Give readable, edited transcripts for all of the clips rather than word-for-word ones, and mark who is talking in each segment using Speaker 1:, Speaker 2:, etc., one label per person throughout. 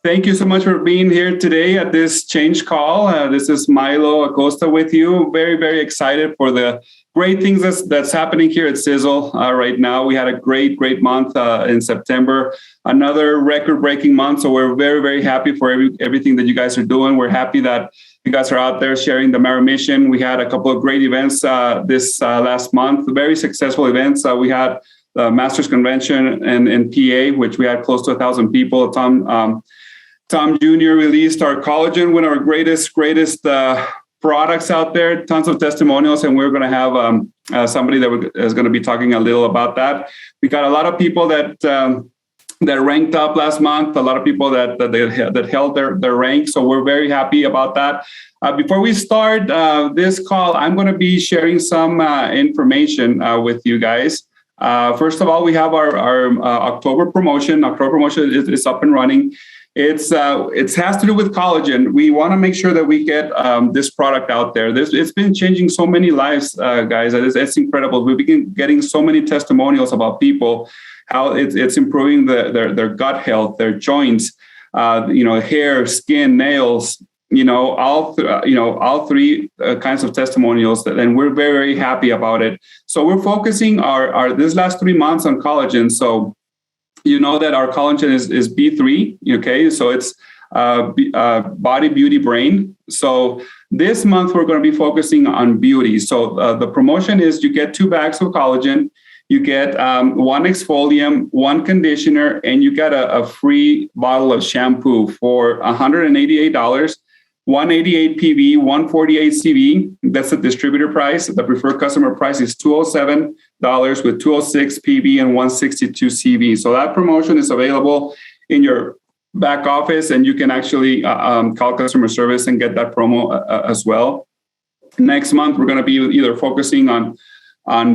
Speaker 1: Thank you so much for being here today at this change call. This is Milo Acosta with you. Very, very excited for the great things that's happening here at Sisel right now. We had a great month in September, another record-breaking month. So we're very, very happy for everything that you guys are doing. We're happy that you guys are out there sharing the Mara mission. We had a couple of great events this last month, very successful events. We had the Masters Convention in PA, which we had close to 1,000 people. Tom Jr. released our collagen, one of our greatest products out there, tons of testimonials, and we're going to have somebody that is going to be talking a little about that. We got a lot of people that ranked up last month, a lot of people that held their rank, so we're very happy about that. Before we start this call, I'm going to be sharing some information with you guys. First of all, we have our October promotion. October promotion is up and running. It has to do with collagen. We want to make sure that we get this product out there. It's been changing so many lives, guys. It's incredible. We've been getting so many testimonials about people, how it's improving their gut health, their joints, hair, skin, nails. All three kinds of testimonials, and we're very, very happy about it. So we're focusing our this last 3 months on collagen. So you know that our collagen is B3, okay? So it's body, beauty, brain. So this month, we're going to be focusing on beauty. So the promotion is you get 2 bags of collagen, you get 1 exfoliant, 1 conditioner, and you get a free bottle of shampoo for $188. 188 PV, 148 CV. That's the distributor price. The preferred customer price is $207 with 206 PV and 162 CV. So that promotion is available in your back office, and you can actually call customer service and get that promo as well. Next month, we're going to be either focusing on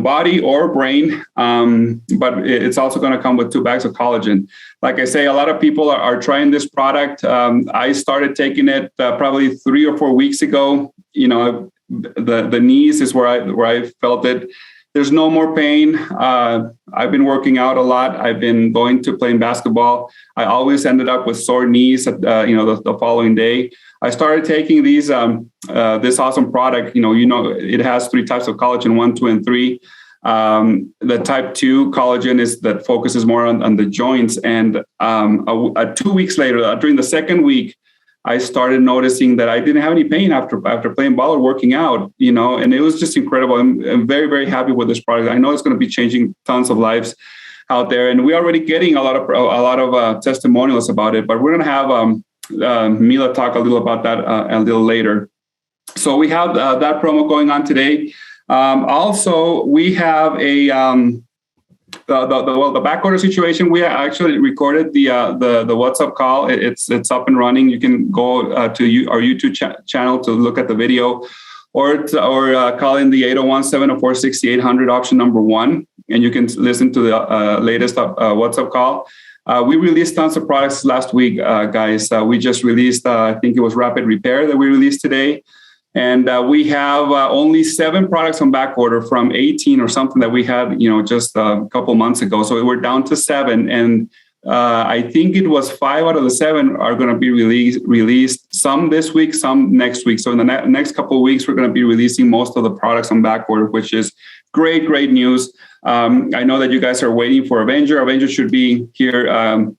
Speaker 1: body or brain, but it's also going to come with 2 bags of collagen. Like I say, a lot of people are trying this product. I started taking it probably 3 or 4 weeks ago. The knees is where I felt it. There's no more pain. I've been working out a lot. I've been going to playing basketball. I always ended up with sore knees the following day. I started taking this awesome product. It has 3 types of collagen, 1, 2, and 3. The type 2 collagen that focuses more on the joints. And 2 weeks later, during the second week, I started noticing that I didn't have any pain after playing ball or working out, and it was just incredible. I'm very, very happy with this product. I know it's going to be changing tons of lives out there, and we're already getting a lot of testimonials about it. But we're going to have Mila talk a little about that a little later. So we have that promo going on today. Also, we have the back order situation. We actually recorded the WhatsApp call. It's up and running. You can go to our YouTube channel to look at the video, or call in the 801-704-6800 option number 1, and you can listen to the latest WhatsApp call. We released tons of products last week, guys. We just released, I think it was Rapid Repair that we released today. And we have only 7 products on back order from 18 or something that we had, just a couple months ago. So we're down to 7. And I think it was 5 out of the 7 are going to be released, some this week, some next week. So in the next couple of weeks, we're going to be releasing most of the products on back order, which is great news. I know that you guys are waiting for Avenger. Avenger should be here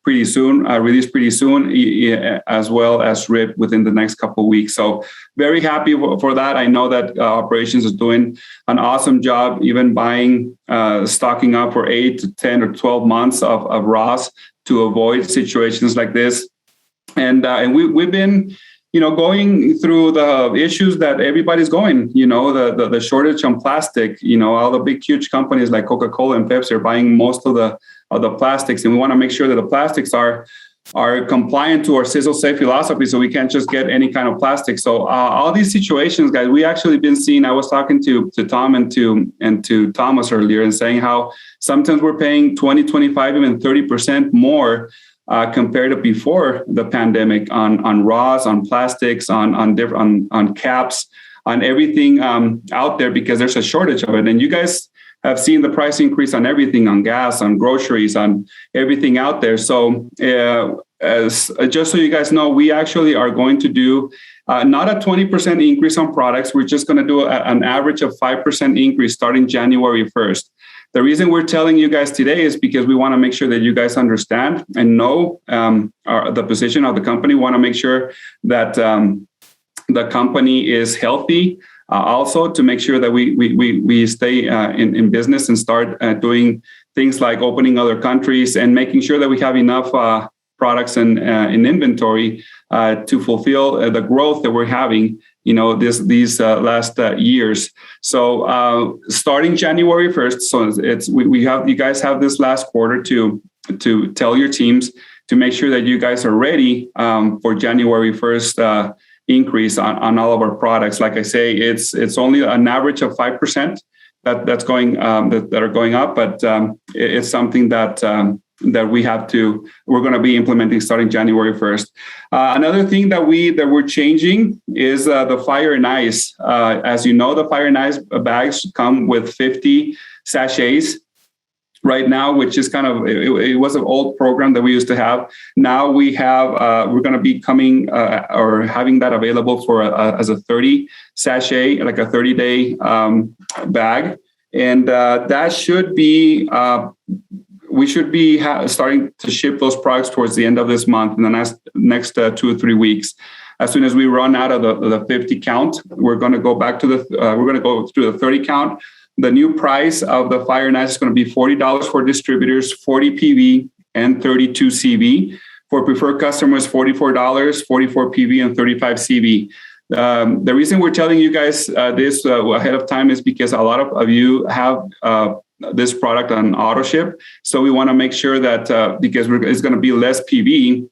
Speaker 1: pretty soon, released pretty soon, as well as RIP within the next couple of weeks. So very happy for that. I know that operations is doing an awesome job, even buying, stocking up for 8 to 10 or 12 months of Ross to avoid situations like this. And we've been going through the issues that everybody's going, the shortage on plastic, all the big, huge companies like Coca-Cola and Pepsi are buying most of the plastics. And we want to make sure that the plastics are compliant to our Sisel Safe philosophy. So we can't just get any kind of plastic. So all these situations, guys, we actually been seeing, I was talking to Tom and to Thomas earlier and saying how sometimes we're paying 20, 25, even 30% more compared to before the pandemic on raws, on plastics, on caps, on everything out there, because there's a shortage of it. And you guys have seen the price increase on everything, on gas, on groceries, on everything out there. So just so you guys know, we actually are going to do not a 20% increase on products. We're just going to do an average of 5% increase starting January 1st. The reason we're telling you guys today is because we want to make sure that you guys understand and know the position of the company. We want to make sure that the company is healthy. Also, to make sure that we stay in business and start doing things like opening other countries and making sure that we have enough products in inventory to fulfill the growth that we're having, these last years. So starting January 1st, so you guys have this last quarter to tell your teams to make sure that you guys are ready for January 1st increase on all of our products. Like I say, it's only an average of 5% that's going that are going up, but it's something that we're going to be implementing starting January 1st. Another thing that we're changing is the Fire and Ice. As you know, the Fire and Ice bags come with 50 sachets right now, which is kind of, it was an old program that we used to have. Now we're going to be coming or having that available for as a 30 sachet, like a 30-day bag. And that should be, we should be starting to ship those products towards the end of this month, in the next 2 or 3 weeks. As soon as we run out of the 50 count, we're going to go back to we're going to go through the 30 count. The new price of the Fire and Ice is going to be $40 for distributors, 40 PV and 32 CV. For preferred customers, $44, 44 PV and 35 CV. The reason we're telling you guys this ahead of time is because a lot of you have this product on auto ship. So we want to make sure that because it's going to be less PV,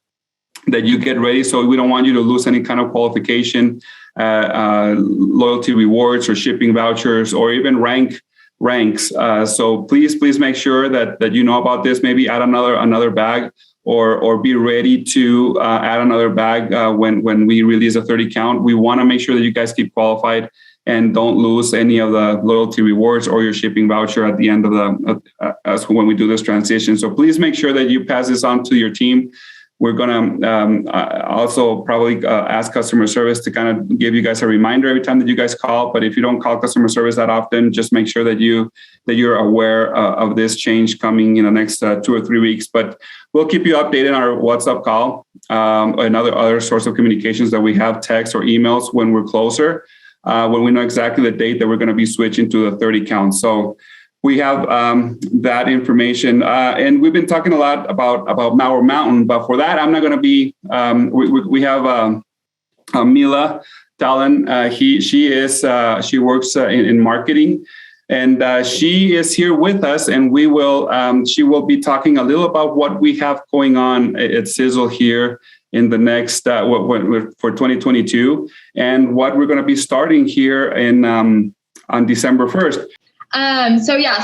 Speaker 1: that you get ready. So we don't want you to lose any kind of qualification, loyalty rewards or shipping vouchers, or even ranks. So please make sure that you know about this. Maybe add another bag, or be ready to add another bag when we release a 30 count. We want to make sure that you guys keep qualified and don't lose any of the loyalty rewards or your shipping voucher at the end of when we do this transition. So please make sure that you pass this on to your team. We're going to also probably ask customer service to kind of give you guys a reminder every time that you guys call. But if you don't call customer service that often, just make sure that you're aware of this change coming in the next 2 or 3 weeks. But we'll keep you updated on our WhatsApp call, another source of communications that we have, text or emails when we're closer, when we know exactly the date that we're going to be switching to the 30 count. So we have that information, and we've been talking a lot about Mauer Mountain. But for that, I'm not going to be. We have Mila, Tallon. She works in marketing, and she is here with us. And she will be talking a little about what we have going on at Sisel here in the next for 2022, and what we're going to be starting here on December 1st.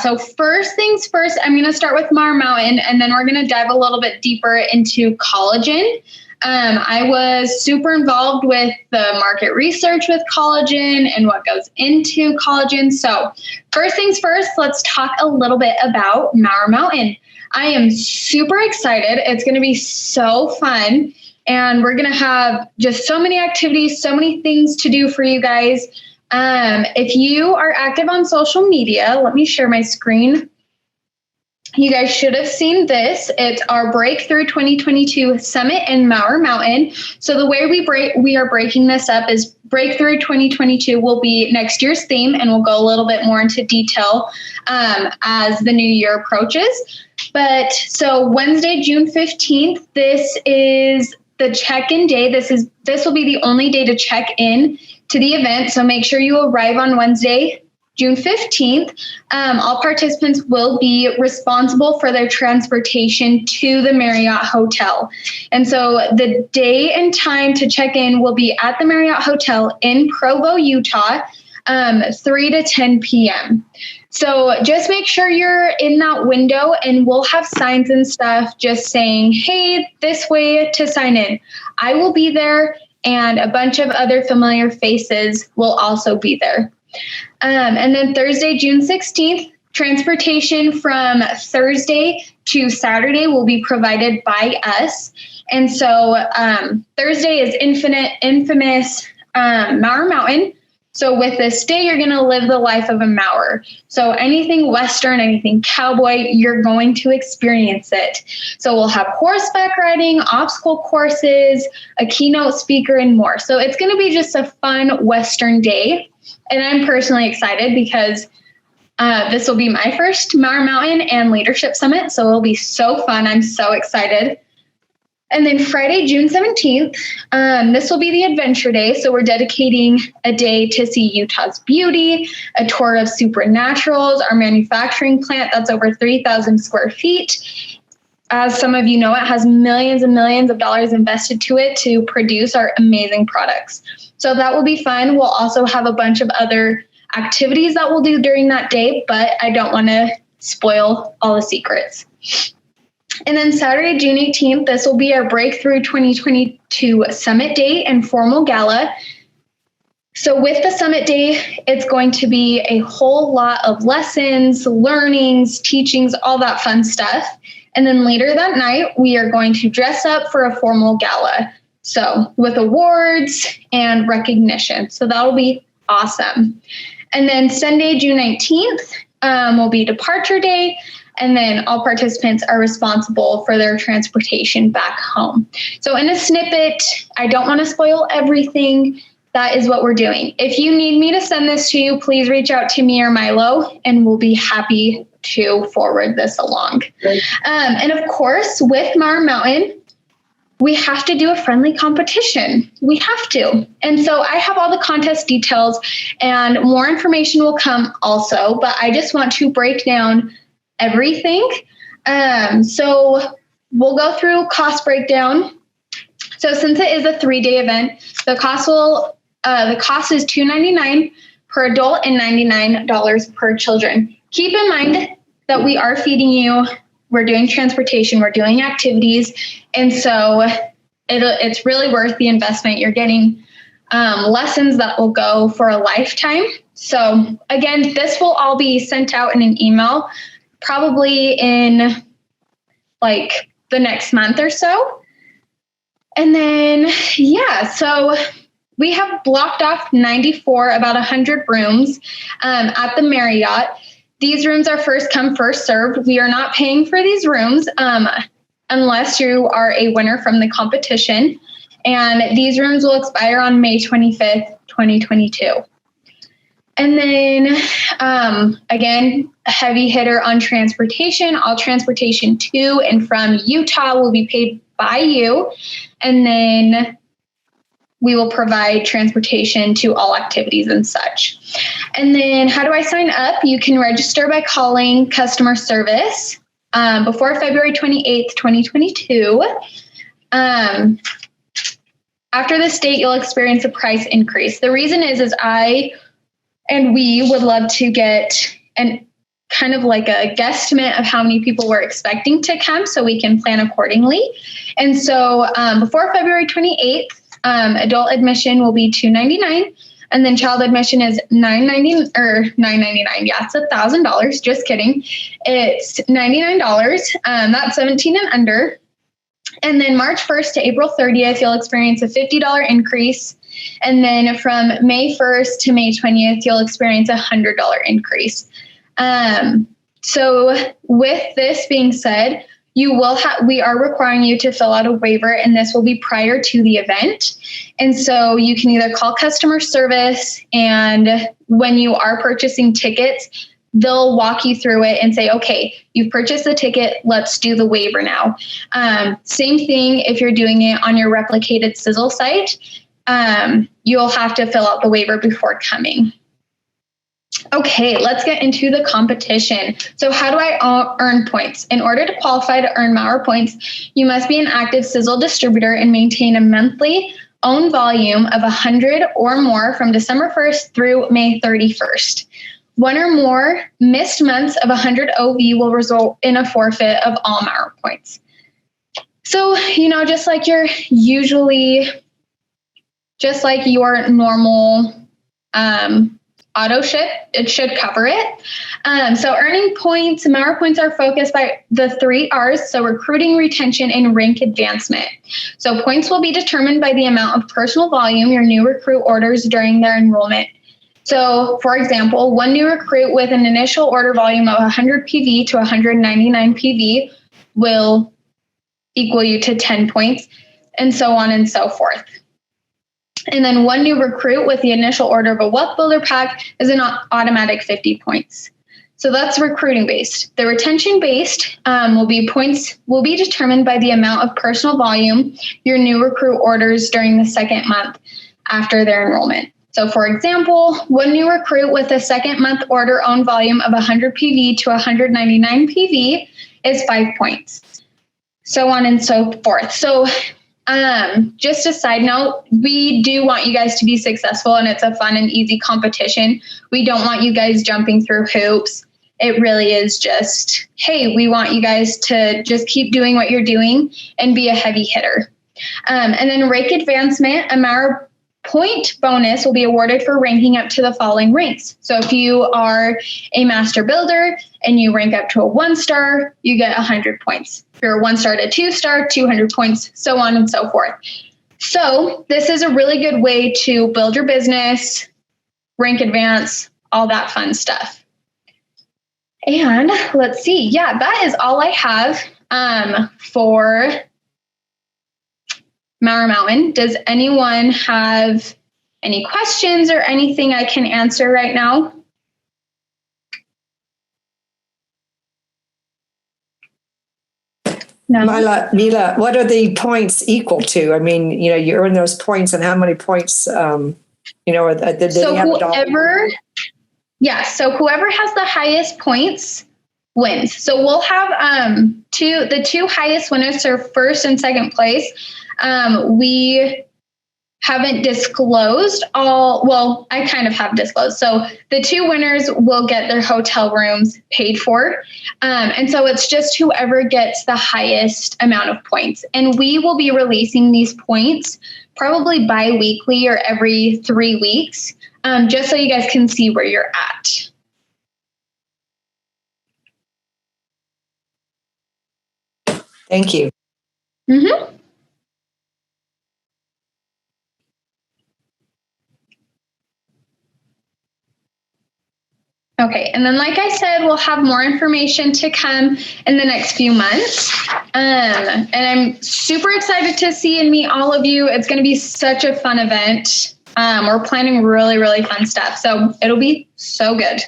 Speaker 2: So first things first, I'm going to start with Mauer Mountain, and then we're going to dive a little bit deeper into collagen. I was super involved with the market research with collagen and what goes into collagen. So first things first, let's talk a little bit about Mauer Mountain. I am super excited. It's going to be so fun, and we're going to have just so many activities, so many things to do for you guys. If you are active on social media, let me share my screen. You guys should have seen this. It's our Breakthrough 2022 Summit in Mauer Mountain. So the way we are breaking this up is Breakthrough 2022 will be next year's theme, and we'll go a little bit more into detail as the new year approaches. But so Wednesday, June 15th, this is the check-in day. This will be the only day to check in to the event. So make sure you arrive on Wednesday, June 15th. All participants will be responsible for their transportation to the Marriott Hotel. And so the day and time to check in will be at the Marriott Hotel in Provo, Utah, 3 to 10 p.m. So just make sure you're in that window, and we'll have signs and stuff just saying, hey, this way to sign in. I will be there, and a bunch of other familiar faces will also be there. And then Thursday, June 16th, Transportation from Thursday to Saturday will be provided by us. And so Thursday is infamous Mauer Mountain. So with this day, you're going to live the life of a Mauer. So anything Western, anything cowboy, you're going to experience it. So we'll have horseback riding, obstacle courses, a keynote speaker, and more. So it's going to be just a fun Western day. And I'm personally excited because this will be my first Mauer Mountain and Leadership Summit. So it'll be so fun. I'm so excited. And then Friday, June 17th, this will be the Adventure Day. So we're dedicating a day to see Utah's beauty, a tour of Supernaturals, our manufacturing plant that's over 3,000 square feet. As some of you know, it has millions and millions of dollars invested to it to produce our amazing products. So that will be fun. We'll also have a bunch of other activities that we'll do during that day, but I don't want to spoil all the secrets. And then Saturday, June 18th, this will be our Breakthrough 2022 Summit Day and formal gala. So with the Summit Day, it's going to be a whole lot of lessons, learnings, teachings, all that fun stuff. And then later that night, we are going to dress up for a formal gala. So with awards and recognition. So that'll be awesome. And then Sunday, June 19th, will be Departure Day. And then all participants are responsible for their transportation back home. So in a snippet, I don't want to spoil everything. That is what we're doing. If you need me to send this to you, please reach out to me or Milo, and we'll be happy to forward this along. And of course, with Mauer Mountain, we have to do a friendly competition. We have to. And so I have all the contest details, and more information will come also, but I just want to break down everything. So we'll go through cost breakdown. So since it is a 3-day event, the cost is $299 per adult and $99 per children. Keep in mind that we are feeding you, we're doing transportation, we're doing activities, and so it's really worth the investment. You're getting lessons that will go for a lifetime. So again, this will all be sent out in an email probably in like the next month or so. And then, so we have blocked off 94, about 100 rooms at the Marriott. These rooms are first come, first served. We are not paying for these rooms unless you are a winner from the competition. And these rooms will expire on May 25th, 2022. And then, again, a heavy hitter on transportation. All transportation to and from Utah will be paid by you. And then we will provide transportation to all activities and such. And then how do I sign up? You can register by calling customer service before February 28th, 2022. After this date, you'll experience a price increase. The reason is I and we would love to get an kind of like a guesstimate of how many people we're expecting to come so we can plan accordingly. And so before February 28th, adult admission will be $299, and then child admission is $999. Yeah, it's $1,000. Just kidding. It's $99. That's 17 and under. And then March 1st to April 30th, you'll experience a $50 increase. And then from May 1st to May 20th, you'll experience a $100 increase. So with this being said, we are requiring you to fill out a waiver, and this will be prior to the event. And so you can either call customer service, and when you are purchasing tickets, they'll walk you through it and say, okay, you've purchased the ticket, let's do the waiver now. Same thing if you're doing it on your replicated Sisel site, you'll have to fill out the waiver before coming. Okay, let's get into the competition. So how do I earn points? In order to qualify to earn Mauer points, you must be an active Sisel distributor and maintain a monthly own volume of 100 or more from December 1st through May 31st. One or more missed months of 100 OV will result in a forfeit of all Mauer points. So, just like your normal auto ship. It should cover it. So earning points, Mauer points are focused by the 3 R's. So recruiting, retention, and rank advancement. So points will be determined by the amount of personal volume your new recruit orders during their enrollment. So for example, one new recruit with an initial order volume of 100 PV to 199 PV will equal you to 10 points, and so on and so forth. And then one new recruit with the initial order of a wealth builder pack is an automatic 50 points. So that's recruiting based. The retention based points will be determined by the amount of personal volume your new recruit orders during the second month after their enrollment. So for example, one new recruit with a second month order own volume of 100 PV to 199 PV is 5 points. So on and so forth. So just a side note, we do want you guys to be successful, and it's a fun and easy competition. We don't want you guys jumping through hoops. It really is just, hey, we want you guys to just keep doing what you're doing and be a heavy hitter. And then rank advancement, a Mauer point bonus will be awarded for ranking up to the following ranks. So if you are a master builder and you rank up to a 1-star, you get 100 points. If you're a 1-star to 2-star, 200 points, so on and so forth. So this is a really good way to build your business, rank advance, all that fun stuff. And let's see. Yeah, that is all I have for Mauer Mountain. Does anyone have any questions or anything I can answer right now? No.
Speaker 3: Mila, what are the points equal to? I mean, you earn those points, and how many points, did they have
Speaker 2: whoever, so whoever has the highest points wins. So we'll have the 2 highest winners are first and second place. We haven't disclosed I kind of have disclosed. So the 2 winners will get their hotel rooms paid for. And so it's just whoever gets the highest amount of points. And we will be releasing these points probably bi-weekly or every 3 weeks, just so you guys can see where you're at.
Speaker 3: Thank you.
Speaker 2: Mm-hmm. Okay, and then like I said, we'll have more information to come in the next few months. And I'm super excited to see and meet all of you. It's going to be such a fun event. We're planning really, really fun stuff. So it'll be so good.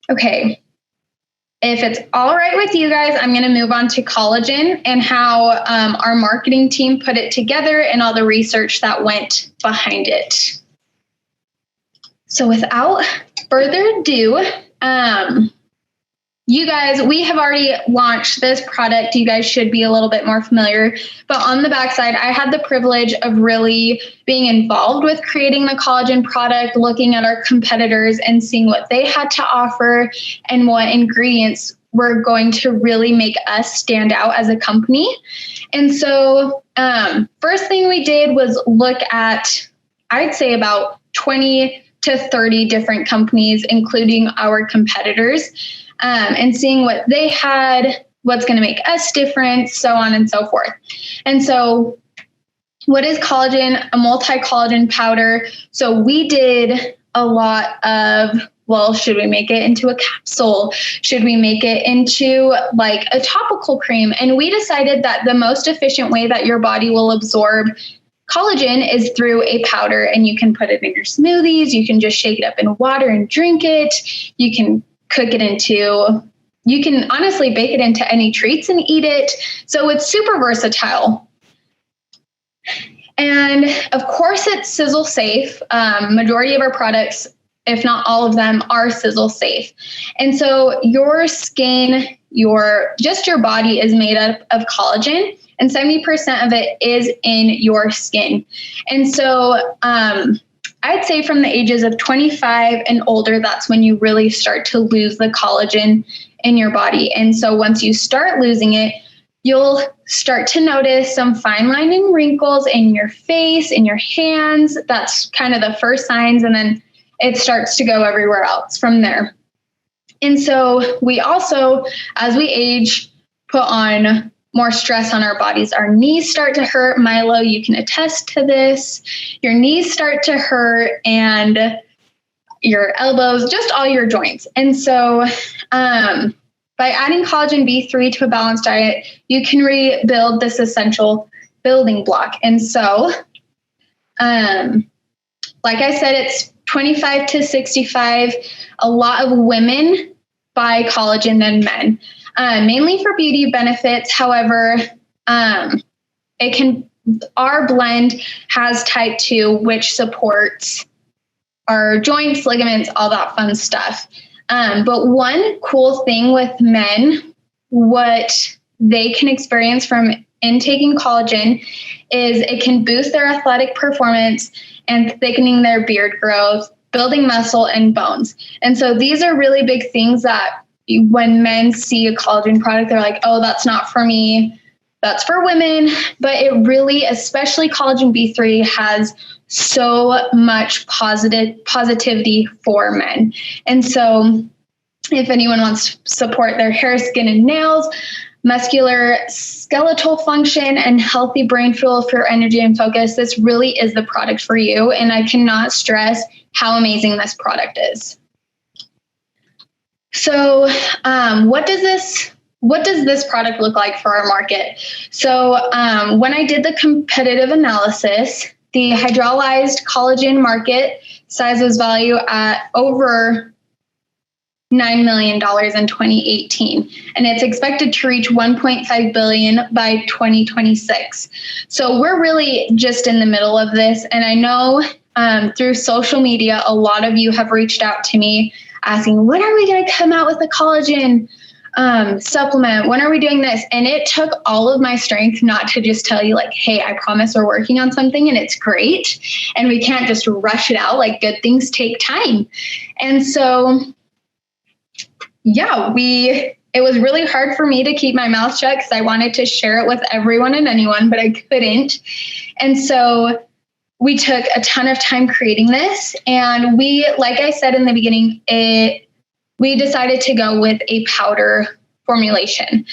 Speaker 2: Okay. If it's all right with you guys, I'm going to move on to collagen and how our marketing team put it together and all the research that went behind it. So without further ado, you guys, we have already launched this product. You guys should be a little bit more familiar, but on the backside, I had the privilege of really being involved with creating the collagen product, looking at our competitors and seeing what they had to offer and what ingredients were going to really make us stand out as a company. And so first thing we did was look at, I'd say about 20 to 30 different companies, including our competitors, and seeing what they had, what's going to make us different, so on and so forth. And so what is collagen? A multi-collagen powder. So we did a lot of, should we make it into a capsule? Should we make it into like a topical cream? And we decided that the most efficient way that your body will absorb collagen is through a powder, and you can put it in your smoothies. You can just shake it up in water and drink it. You can you can honestly bake it into any treats and eat it. So it's super versatile. And of course it's Sisel safe. Majority of our products, if not all of them, are Sisel safe. And so your skin, your body is made up of collagen, and 70% of it is in your skin. And so I'd say from the ages of 25 and older, that's when you really start to lose the collagen in your body. And so once you start losing it, you'll start to notice some fine line and wrinkles in your face, in your hands. That's kind of the first signs. And then it starts to go everywhere else from there. And so we also, as we age, put on more stress on our bodies. Our knees start to hurt. Milo, you can attest to this. Your knees start to hurt and your elbows, just all your joints. And so by adding collagen B3 to a balanced diet, you can rebuild this essential building block. And so, like I said, it's 25 to 65. A lot of women buy collagen than men, mainly for beauty benefits. However, our blend has type 2, which supports our joints, ligaments, all that fun stuff. But one cool thing with men, what they can experience from intaking collagen is it can boost their athletic performance and thickening their beard growth, building muscle and bones. And so these are really big things that when men see a collagen product, they're like, oh, that's not for me. That's for women. But it really, especially collagen B3, has so much positivity for men. And so if anyone wants to support their hair, skin, and nails, muscular skeletal function, and healthy brain fuel for energy and focus, this really is the product for you. And I cannot stress how amazing this product is. So what does this product look like for our market? So when I did the competitive analysis, the hydrolyzed collagen market size was valued at over $9 million in 2018, and it's expected to reach $1.5 billion by 2026. So we're really just in the middle of this. And I know through social media, a lot of you have reached out to me asking, when are we going to come out with a collagen supplement? When are we doing this? And it took all of my strength not to just tell you like, hey, I promise we're working on something and it's great. And we can't just rush it out. Like, good things take time. And so, yeah, it was really hard for me to keep my mouth shut because I wanted to share it with everyone and anyone, but I couldn't. And so we took a ton of time creating this. And we, like I said in the beginning, we decided to go with a powder formulation.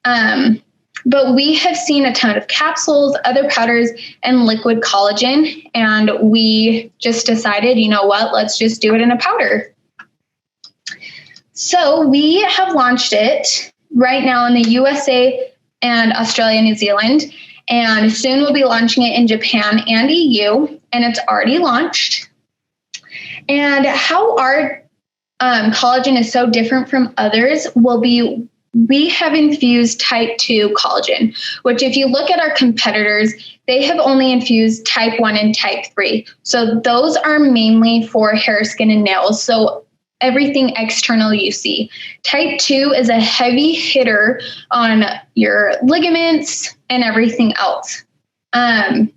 Speaker 2: But we have seen a ton of capsules, other powders, and liquid collagen. And we just decided, you know what, let's just do it in a powder. So we have launched it right now in the USA and Australia, New Zealand. And soon we'll be launching it in Japan and EU. And it's already launched. And how our collagen is so different from others will be, we have infused type 2 collagen, which if you look at our competitors, they have only infused type 1 and type 3. So those are mainly for hair, skin, and nails. So everything external you see. Type 2 is a heavy hitter on your ligaments and everything else, and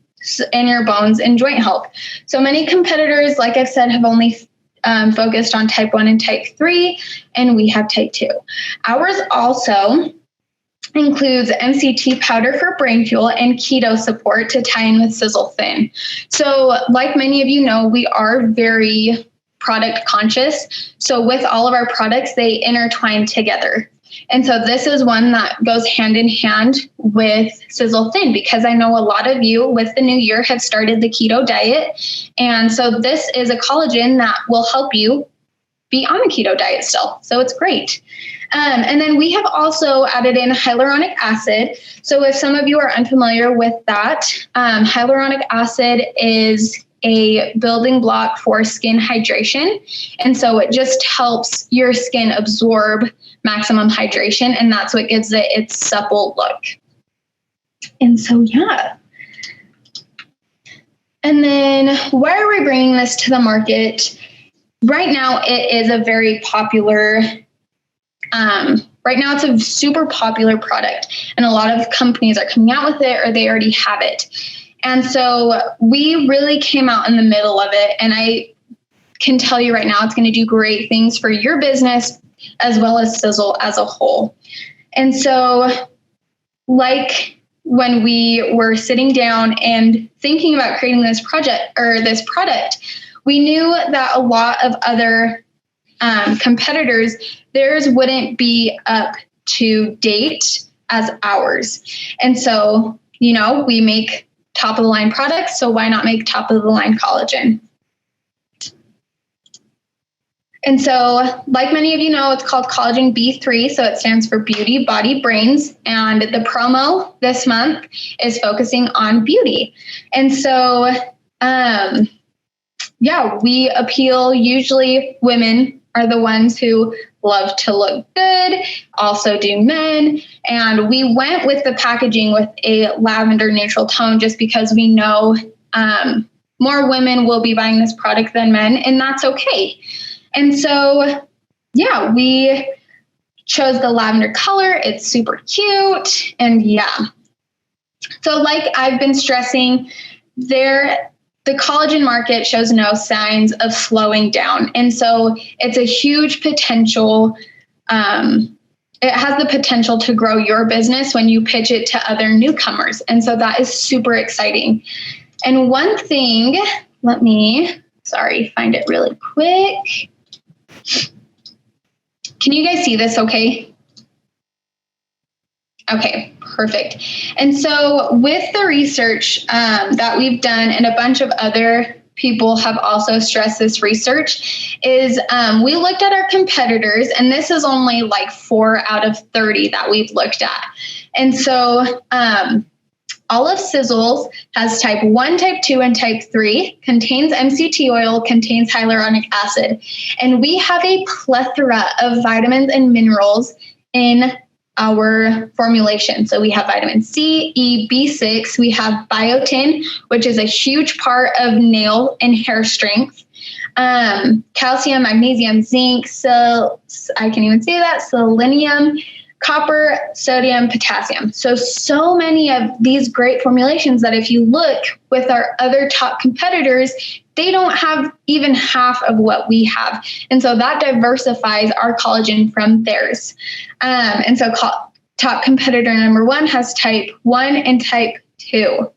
Speaker 2: your bones and joint health. So many competitors, like I've said, have only focused on type 1 and type 3, and we have type 2. Ours also includes MCT powder for brain fuel and keto support to tie in with Sisel Thin. So like many of you know, we are very product conscious. So with all of our products, they intertwine together. And so this is one that goes hand in hand with Sisel Thin, because I know a lot of you with the new year have started the keto diet. And so this is a collagen that will help you be on a keto diet still. So it's great. And then we have also added in hyaluronic acid. So if some of you are unfamiliar with that, hyaluronic acid is a building block for skin hydration. And so it just helps your skin absorb maximum hydration, and that's what gives it its supple look. And so, yeah. And then why are we bringing this to the market? Right now, it is a very popular, right now it's a super popular product, and a lot of companies are coming out with it or they already have it. And so we really came out in the middle of it. And I can tell you right now, it's going to do great things for your business as well as Sisel as a whole. And so like when we were sitting down and thinking about creating this project or this product, we knew that a lot of other competitors, theirs wouldn't be up to date as ours. And so, we make top of the line products, so why not make top of the line collagen? And so, like many of you know, it's called Collagen B3, so it stands for Beauty, Body, Brains. And the promo this month is focusing on beauty. And so, we appeal, usually women are the ones who love to look good, also do men. And we went with the packaging with a lavender neutral tone just because we know more women will be buying this product than men, and that's okay. And so, we chose the lavender color. It's super cute. And so like I've been stressing, the collagen market shows no signs of slowing down. And so it's a huge potential. It has the potential to grow your business when you pitch it to other newcomers. And so that is super exciting. And one thing, find it really quick. Can you guys see this okay? Okay, perfect. And so with the research that we've done, and a bunch of other people have also stressed this research, is we looked at our competitors, and this is only like 4 out of 30 that we've looked at. And so all of Sisel's has type 1, type 2, and type 3, contains MCT oil, contains hyaluronic acid. And we have a plethora of vitamins and minerals in our formulation. So we have vitamin C, E, B6, we have biotin, which is a huge part of nail and hair strength, calcium, magnesium, zinc, selenium, copper, sodium, potassium. So many of these great formulations that if you look with our other top competitors, they don't have even half of what we have. And so that diversifies our collagen from theirs. And so top competitor number 1 has type 1 and type 2.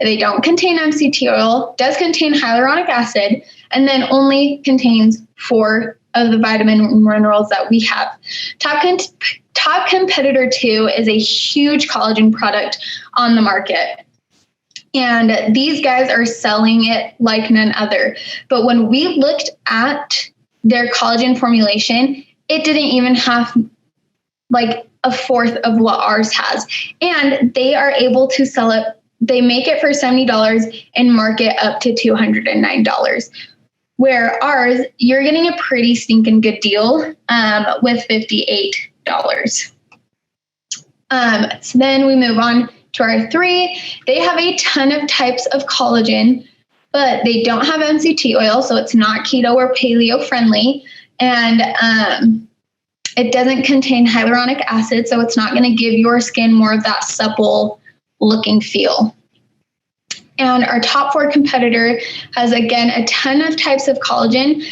Speaker 2: They don't contain MCT oil, does contain hyaluronic acid, and then only contains 4 of the vitamin and minerals that we have. Top competitor 2 is a huge collagen product on the market. And these guys are selling it like none other. But when we looked at their collagen formulation, it didn't even have like a fourth of what ours has. And they are able to sell it. They make it for $70 and market up to $209. Where ours, you're getting a pretty stinking good deal with $58. So then we move on to our 3. They have a ton of types of collagen, but they don't have MCT oil, so it's not keto or paleo friendly. And it doesn't contain hyaluronic acid, so it's not going to give your skin more of that supple looking feel. And our top 4 competitor has, again, a ton of types of collagen.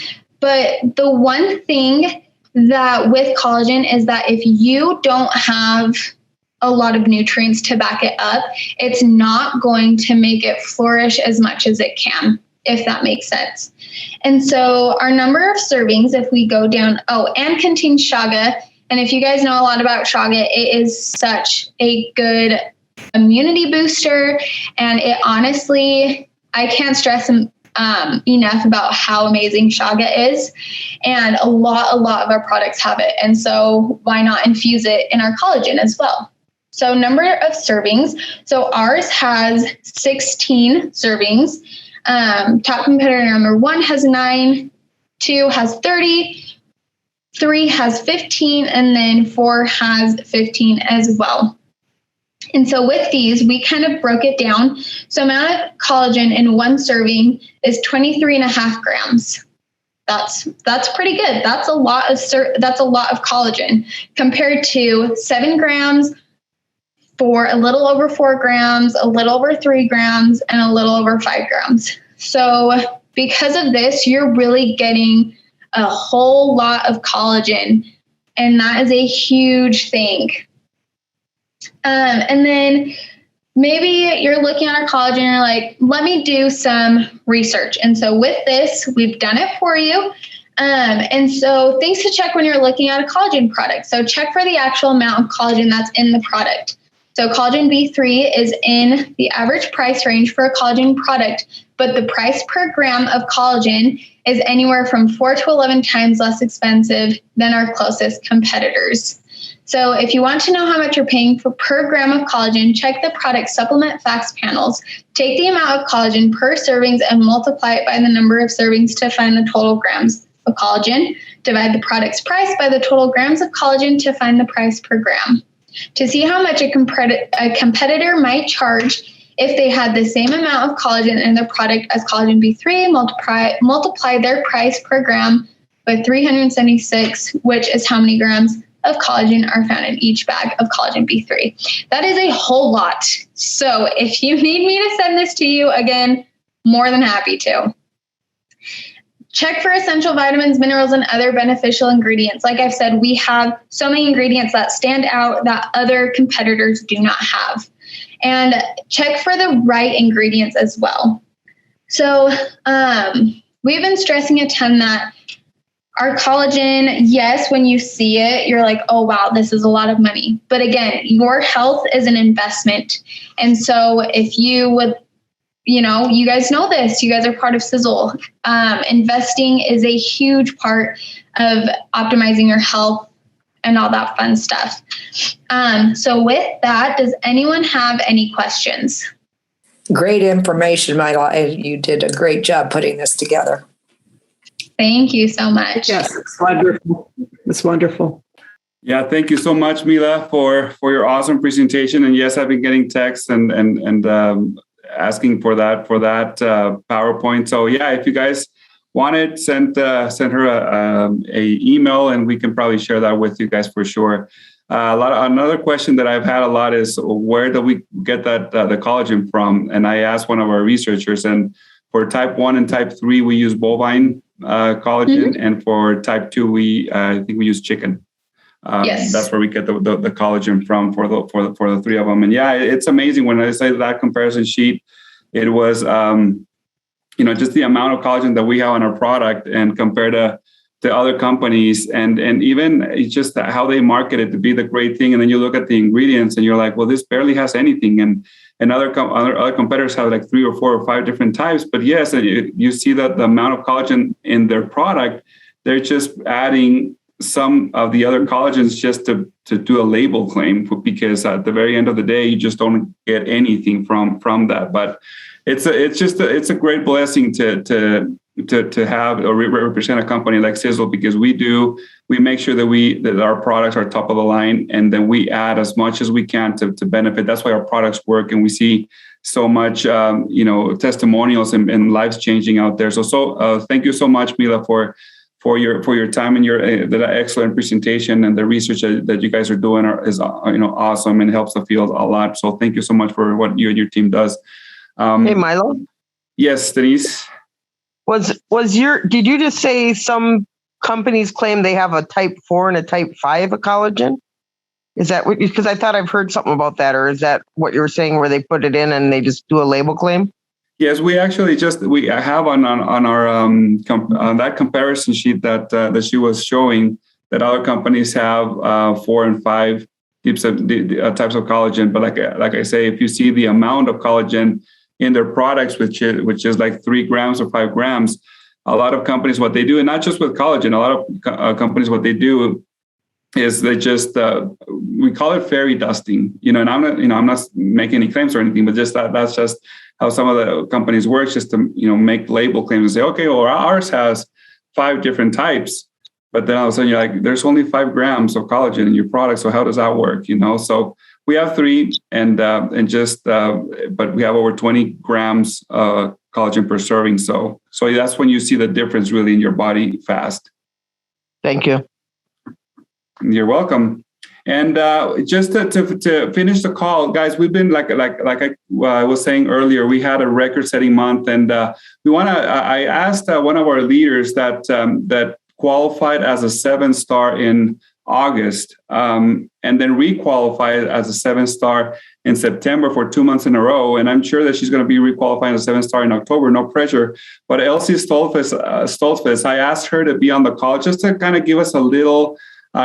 Speaker 2: But the one thing that with collagen is that if you don't have a lot of nutrients to back it up, it's not going to make it flourish as much as it can, if that makes sense. And so our number of servings, if we go down, and contains chaga. And if you guys know a lot about chaga, it is such a good immunity booster. And it honestly, I can't stress enough about how amazing chaga is. And a lot of our products have it. And so why not infuse it in our collagen as well? So number of servings. So ours has 16 servings. Top competitor number 1 has 9, 2 has 30, 3 has 15, and then 4 has 15 as well. And so with these, we kind of broke it down. So amount of collagen in 1 serving is 23.5 grams. That's pretty good. That's a lot of collagen compared to 7 grams for a little over 4 grams, a little over 3 grams, and a little over 5 grams. So because of this, you're really getting a whole lot of collagen, and that is a huge thing. And then maybe you're looking at our collagen and you're like, let me do some research. And so with this, we've done it for you. And so things to check when you're looking at a collagen product. So check for the actual amount of collagen that's in the product. So collagen B3 is in the average price range for a collagen product, but the price per gram of collagen is anywhere from 4 to 11 times less expensive than our closest competitors. So if you want to know how much you're paying for per gram of collagen, check the product supplement facts panels. Take the amount of collagen per servings and multiply it by the number of servings to find the total grams of collagen. Divide the product's price by the total grams of collagen to find the price per gram. To see how much a competitor might charge if they had the same amount of collagen in their product as collagen B3, multiply their price per gram by 376, which is how many grams of collagen are found in each bag of collagen B3. That is a whole lot. So if you need me to send this to you, again, more than happy to. Check for essential vitamins, minerals, and other beneficial ingredients. Like I've said, we have so many ingredients that stand out that other competitors do not have. And check for the right ingredients as well. So we've been stressing a ton that our collagen, yes, when you see it, you're like, oh, wow, this is a lot of money. But again, your health is an investment. And so if you would, you guys know this, you guys are part of Sisel. Investing is a huge part of optimizing your health and all that fun stuff. So with that, does anyone have any questions?
Speaker 3: Great information, Mila. You did a great job putting this together.
Speaker 2: Thank you so much.
Speaker 4: Yes, it's wonderful. It's wonderful.
Speaker 1: Yeah, thank you so much, Mila, for your awesome presentation. And yes, I've been getting texts and asking for that PowerPoint. So yeah, if you guys want it, send her a email, and we can probably share that with you guys for sure. Another question that I've had a lot is, where do we get the collagen from? And I asked one of our researchers, and for type 1 and type 3, we use bovine collagen, and for type 2, I think we use chicken.
Speaker 2: Yes.
Speaker 1: That's where we get the collagen from for the three of them. And yeah, it's amazing when I say that comparison sheet. It was just the amount of collagen that we have on our product, and compared to other companies, and even it's just how they market it to be the great thing. And then you look at the ingredients and you're like, well, this barely has anything. And other competitors have like 3 or 4 or 5 different types. But yes, you see that the amount of collagen in their product, they're just adding some of the other collagens just to do a label claim, because at the very end of the day, you just don't get anything from that. But it's a great blessing to have or represent a company like Sisel, because we make sure that our products are top of the line, and then we add as much as we can to benefit. That's why our products work, and we see so much testimonials and lives changing out there. So thank you so much, Mila, for your time and the excellent presentation, and the research that you guys are doing is awesome and helps the field a lot. So thank you so much for what you and your team does.
Speaker 4: Hey, Milo.
Speaker 1: Yes, Denise.
Speaker 4: Did you just say some companies claim they have a type 4 and a type 5 of collagen? Is that what? Because I thought I've heard something about that, or is that what you were saying, where they put it in and they just do a label claim?
Speaker 1: Yes, we actually we have on our on that comparison sheet that she was showing, that other companies have 4 and 5 types of collagen. But like I say, if you see the amount of collagen in their products, which is like 3 grams or 5 grams, a lot of companies, what they do, and not just with collagen, a lot of companies, what they do is they just we call it fairy dusting, and I'm not making any claims or anything, but just that's just how some of the companies work, just to make label claims and say, okay, well, ours has 5 different types, but then all of a sudden you're like, there's only 5 grams of collagen in your product, so how does that work? So we have 3, but we have over 20 grams collagen per serving. So that's when you see the difference really in your body fast.
Speaker 4: Thank you.
Speaker 1: You're welcome. And just to finish the call, guys, we've been like I was saying earlier, we had a record-setting month, and I asked one of our leaders that qualified as a 7-star in August, and then requalified as a 7-star in September for 2 months in a row. And I'm sure that she's going to be requalifying as a 7-star in October, no pressure. But Elsie Stoltzfus, I asked her to be on the call just to kind of give us a little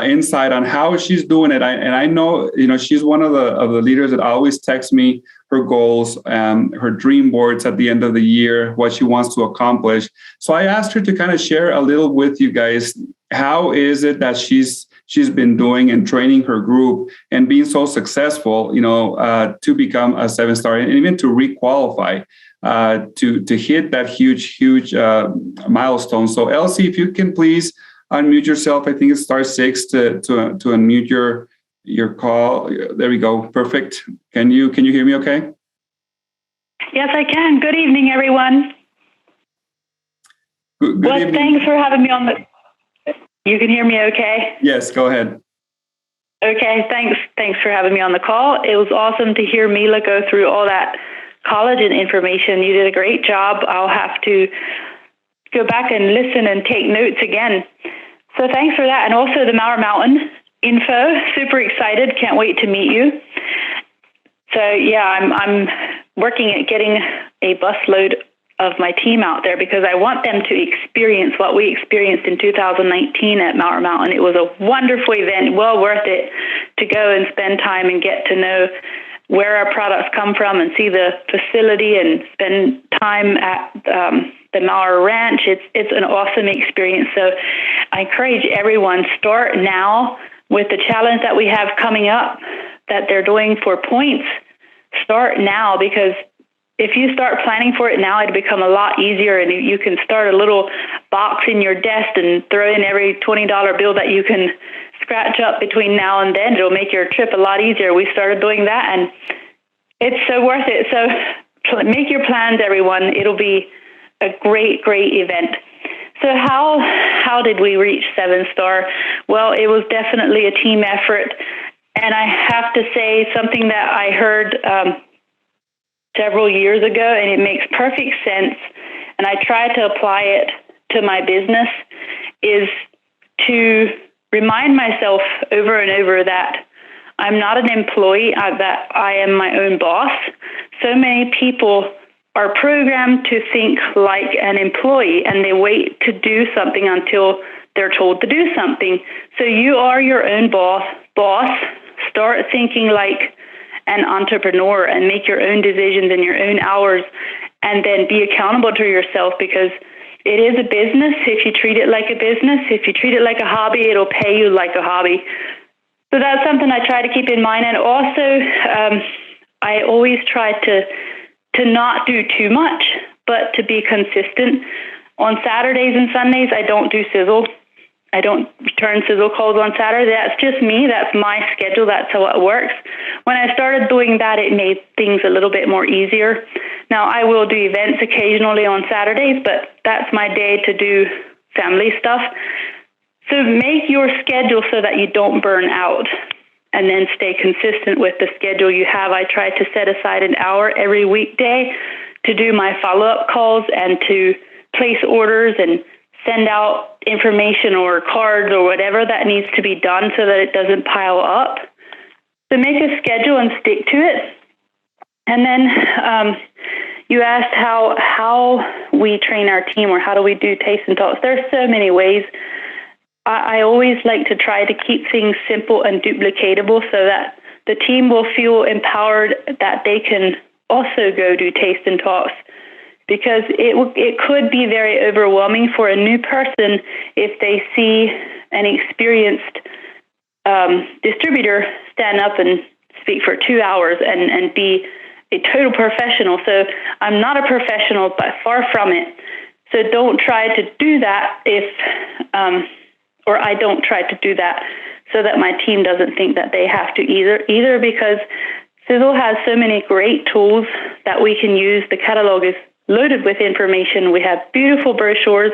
Speaker 1: insight on how she's doing it. I know, she's one of the leaders that always texts me her goals, her dream boards at the end of the year, what she wants to accomplish. So I asked her to kind of share a little with you guys. How is it that she's been doing and training her group and being so successful, to become a 7-star and even to requalify, to hit that huge milestone. So Elsie, if you can please unmute yourself. I think it's *6 to unmute your call. There we go. Perfect. Can you hear me okay?
Speaker 5: Yes, I can. Good evening, everyone.
Speaker 1: Good evening.
Speaker 5: Thanks for having me on You can hear me okay?
Speaker 1: Yes, go ahead.
Speaker 5: Okay, thanks for having me on the call. It was awesome to hear Mila go through all that collagen information. You did a great job. I'll have to go back and listen and take notes again. So thanks for that. And also the Mauer Mountain info. Super excited. Can't wait to meet you. So yeah, I'm working at getting a busload of my team out there because I want them to experience what we experienced in 2019 at Mauer Mountain. It was a wonderful event, well worth it to go and spend time and get to know where our products come from and see the facility and spend time at the Mauer Ranch. It's an awesome experience. So I encourage everyone, start now with the challenge that we have coming up that they're doing for points. Start now, because if you start planning for it now, it'll become a lot easier, and you can start a little box in your desk and throw in every $20 bill that you can scratch up between now and then. It'll make your trip a lot easier. We started doing that, and it's so worth it. So make your plans, everyone. It'll be a great event. So how did we reach 7-star? Well, it was definitely a team effort, and I have to say something that I heard several years ago, and it makes perfect sense, and I try to apply it to my business, is to remind myself over and over that I'm not an employee, that I am my own boss. So many people are programmed to think like an employee, and they wait to do something until they're told to do something. So you are your own boss. Start thinking like an entrepreneur and make your own decisions in your own hours, and then be accountable to yourself, because it is a business. If you treat it like a business, if you treat it like a hobby, it'll pay you like a hobby. So that's something I try to keep in mind. And also, I always try to not do too much, but to be consistent. On Saturdays and Sundays, I don't do Sisel. I don't return Sisel calls on Saturday. That's just me. That's my schedule. That's how it works. When I started doing that, it made things a little bit more easier. Now, I will do events occasionally on Saturdays, but that's my day to do family stuff. So make your schedule so that you don't burn out, and then stay consistent with the schedule you have. I try to set aside an hour every weekday to do my follow-up calls and to place orders and send out information or cards or whatever that needs to be done so that it doesn't pile up. So make a schedule and stick to it. And then you asked how we train our team, or how do we do taste and talks. There's so many ways. I always like to try to keep things simple and duplicatable so that the team will feel empowered that they can also go do taste and talks, because it could be very overwhelming for a new person if they see an experienced distributor stand up and speak for 2 hours and be a total professional. So I'm not a professional, but far from it. So don't try to do that or I don't try to do that so that my team doesn't think that they have to either, because Sisel has so many great tools that we can use. The catalog is loaded with information. We have beautiful brochures,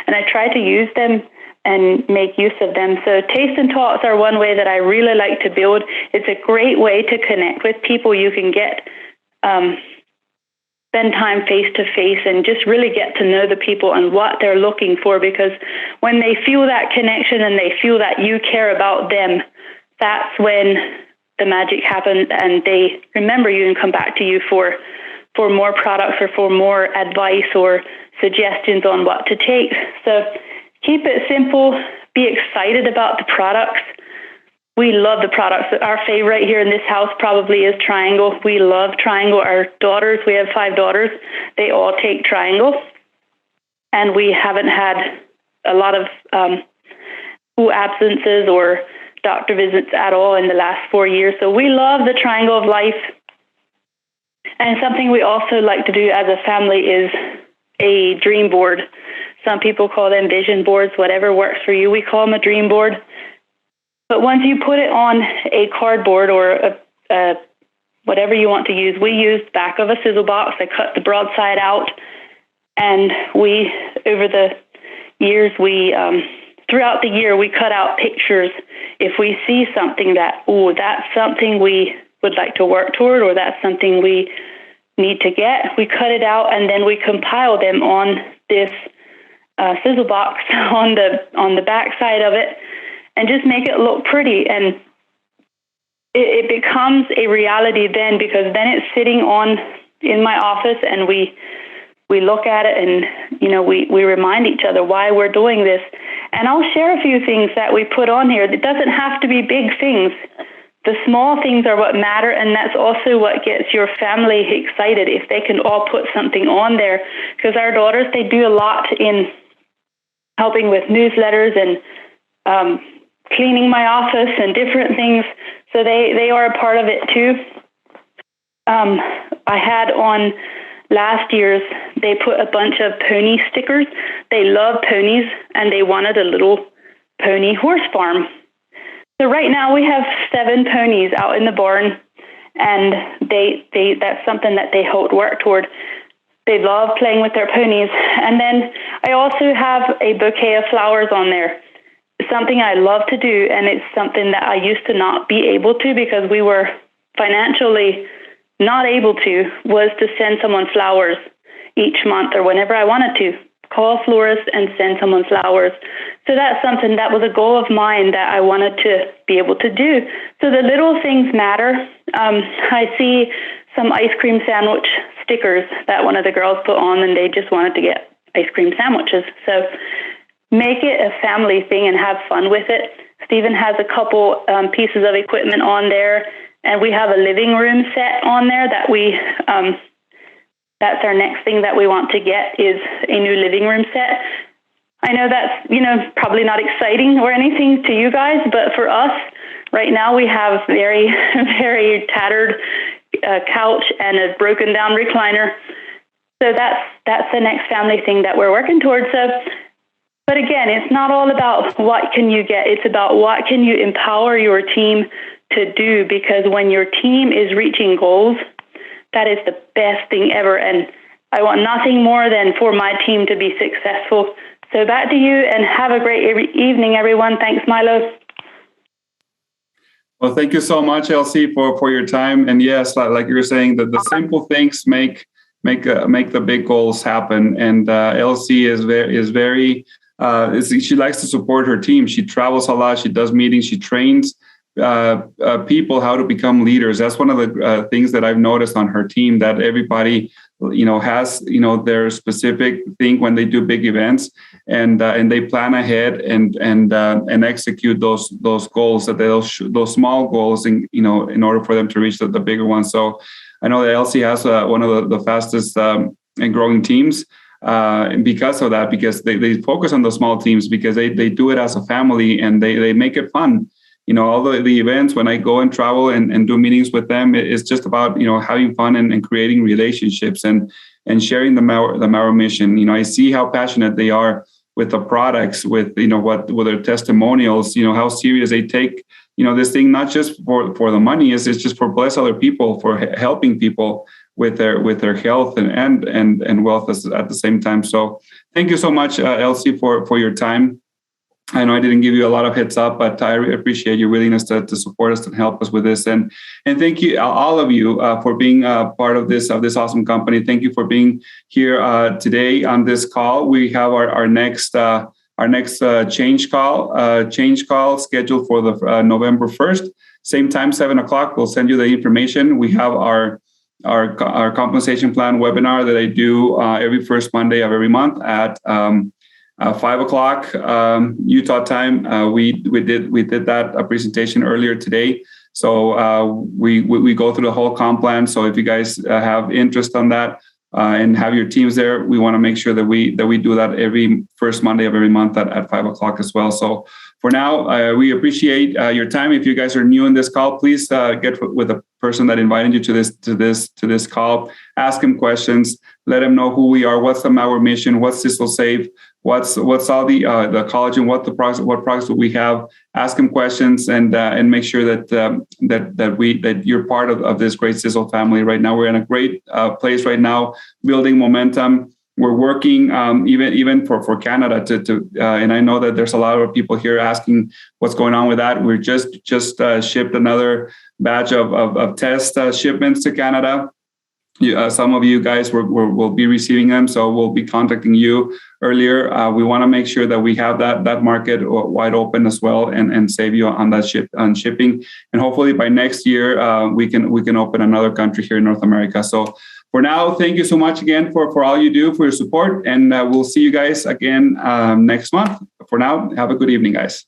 Speaker 5: and I try to use them and make use of them. So taste and talks are one way that I really like to build. It's a great way to connect with people. You can get spend time face to face and just really get to know the people and what they're looking for, because when they feel that connection and they feel that you care about them, that's when the magic happens and they remember you and come back to you for more products or for more advice or suggestions on what to take. So keep it simple, be excited about the products. We love the products. Our favorite here in this house probably is Triangle. We love Triangle. Our daughters, we have 5 daughters, they all take Triangle. And we haven't had a lot of school absences or doctor visits at all in the last 4 years. So we love the Triangle of Life. And something we also like to do as a family is a dream board. Some people call them vision boards, whatever works for you. We call them a dream board. But once you put it on a cardboard or a whatever you want to use, we used back of a Sisel box. I cut the broadside out, and we, over the years, throughout the year, we cut out pictures. If we see something that, that's something we would like to work toward, or that's something we need to get, we cut it out, and then we compile them on this Sisel box on the back side of it, and just make it look pretty. And it becomes a reality then, because then it's sitting in my office, and we look at it, and we remind each other why we're doing this. And I'll share a few things that we put on here. It doesn't have to be big things. The small things are what matter, and that's also what gets your family excited if they can all put something on there. Because our daughters, they do a lot in helping with newsletters and cleaning my office and different things. So they are a part of it too. I had on last year's, they put a bunch of pony stickers. They love ponies, and they wanted a little pony horse farm. So right now we have 7 ponies out in the barn, and that's something that they work toward. They love playing with their ponies. And then I also have a bouquet of flowers on there, something I love to do, and it's something that I used to not be able to because we were financially not able to, was to send someone flowers each month or whenever I wanted to. Call a florist and send someone flowers. So that's something that was a goal of mine that I wanted to be able to do. So the little things matter. I see some ice cream sandwich stickers that one of the girls put on, and they just wanted to get ice cream sandwiches. So make it a family thing and have fun with it. Stephen has a couple pieces of equipment on there, and we have a living room set on there that that's our next thing that we want to get, is a new living room set. I know that's, probably not exciting or anything to you guys, but for us, right now we have very, very tattered couch and a broken down recliner. So that's the next family thing that we're working towards. So, but again, it's not all about what can you get. It's about what can you empower your team to do, because when your team is reaching goals, that is the best thing ever. And I want nothing more than for my team to be successful. So back to you, and have a great evening, everyone. Thanks, Milo.
Speaker 1: Well, thank you so much, Elsie, for your time. And yes, like you were saying, that the simple things make the big goals happen. And Elsie is very she likes to support her team. She travels a lot. She does meetings. She trains people how to become leaders. That's one of the things that I've noticed on her team, that everybody has their specific thing when they do big events, and they plan ahead and execute those goals, that those small goals in order for them to reach the bigger ones. So I know that Elsie has one of the fastest and growing teams because of that, because they focus on the small teams, because they do it as a family, and they make it fun. All the events, when I go and travel and do meetings with them, it's just about, having fun and creating relationships and sharing the Maro mission. I see how passionate they are with the products, with their testimonials, how serious they take, this thing, not just for the money, it's just for bless other people, for helping people with their health and wealth at the same time. So thank you so much, Elsie, for your time. I know I didn't give you a lot of heads up, but I appreciate your willingness to support us and help us with this. And thank you, all of you, for being part of this awesome company. Thank you for being here today on this call. We have our next change call scheduled for the November 1st, same time, 7:00. We'll send you the information. We have our compensation plan webinar that I do every first Monday of every month at 5:00 Utah time. We did that presentation earlier today. So we go through the whole comp plan. So if you guys have interest on that and have your teams there, we want to make sure that we do that every first Monday of every month at 5:00 as well. So for now, we appreciate your time. If you guys are new in this call, please get with the person that invited you to this call. Ask him questions. Let him know who we are. What's our mission? What's Sisel Save? What's all the collagen? What products do we have? Ask him questions and make sure that you're part of this great Sisel family. Right now, we're in a great place right now, building momentum. We're working even for Canada to and I know that there's a lot of people here asking what's going on with that. We're just shipped another batch of test shipments to Canada. Some of you guys will be receiving them, so we'll be contacting you earlier. We want to make sure that we have that market wide open as well, and save you on that shipping. And hopefully by next year we can open another country here in North America. So for now, thank you so much again for all you do, for your support, and we'll see you guys again next month. For now, have a good evening, guys.